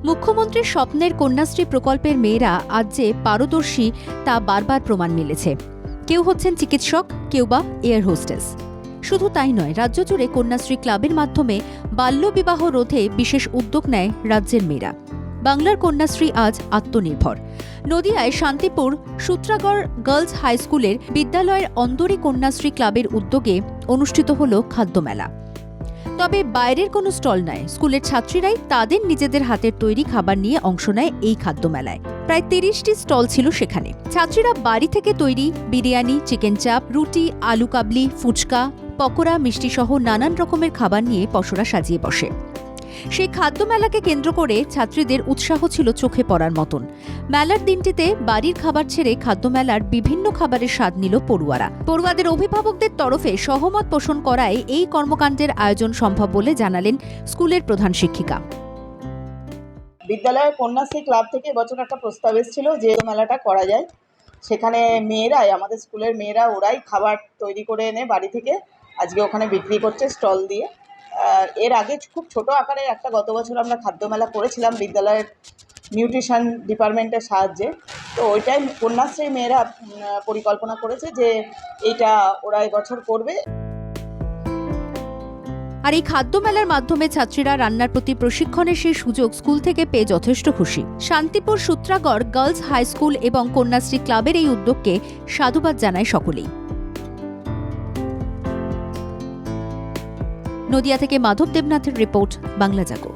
মুখ্যমন্ত্রীর স্বপ্নের কন্যাশ্রী প্রকল্পের মেয়েরা আজ যে পারদর্শী তা বারবার প্রমাণ মিলেছে। কেউ হচ্ছেন চিকিৎসক, কেউ বা এয়ার হোস্টেস। শুধু তাই নয়, রাজ্য জুড়ে কন্যাশ্রী ক্লাবের মাধ্যমে বাল্যবিবাহ রোধে বিশেষ উদ্যোগ নেয় রাজ্যের মেয়েরা। বাংলার কন্যাশ্রী আজ আত্মনির্ভর। নদিয়ায় শান্তিপুর সূত্রাগড় গার্লস হাই স্কুলের বিদ্যালয়ের অন্দরী কন্যাশ্রী ক্লাবের উদ্যোগে অনুষ্ঠিত হল খাদ্যমেলা। তবে বাইরের কোনো স্টল নয়, স্কুলের ছাত্রীরাই তাদের নিজেদের হাতের তৈরি খাবার নিয়ে অংশ নেয় এই খাদ্যমেলায়। প্রায় ৩০টি স্টল ছিল সেখানে। ছাত্রীরা বাড়ি থেকে তৈরি বিরিয়ানি, চিকেন চাপ, রুটি, আলু কাবলি, ফুচকা, পকোড়া, মিষ্টি সহ নানান রকমের খাবার নিয়ে পসরা সাজিয়ে বসে। সেই খাদ্যমেলাকে কেন্দ্র করে ছাত্রীদের উৎসাহ ছিল চোখে পড়ার মতন। মেলার দিনটিতে বাড়ির খাবার ছেড়ে খাদ্যমেলার বিভিন্ন খাবারের স্বাদ নিল পড়ুয়ারা। পড়ুয়াদের অভিভাবকদের তরফে সহমত পোষণ করায় এই কর্মকাণ্ডের আয়োজন সম্ভব বলে জানালেন স্কুলের প্রধান শিক্ষিকা। বিদ্যালয়ের কন্যাশ্রী ক্লাব থেকে এবছর একটা প্রস্তাব এসেছিল যে মেলাটা করা যায়। সেখানে মেয়েরাই, আমাদের স্কুলের মেয়েরা, ওরাই খাবার তৈরি করে এনে বাড়ি থেকে আজকে ওখানে বিক্রি করছে স্টল দিয়ে। এর আগে খুব ছোট আকারে একটা গত বছর আমরা খাদ্যমেলা করেছিলাম বিদ্যালয়ের নিউট্রিশন ডিপার্টমেন্টের সাহায্যে। তো ওইটাই কন্যাশ্রী মেয়েরা পরিকল্পনা করেছে যে এইটা ওরা এবছর করবে। আর এই খাদ্যমেলার মাধ্যমে ছাত্রীরা রান্নার প্রতি প্রশিক্ষণের সেই সুযোগ স্কুল থেকে পেয়ে যথেষ্ট খুশি। Shantipur Sutragarh girls high school এবং কন্যাশ্রী ক্লাবের এই উদ্যোগকে সাধুবাদ জানায় সকলেই। নদিয়া থেকে মাধব দেবনাথের রিপোর্ট, বাংলা জাগো।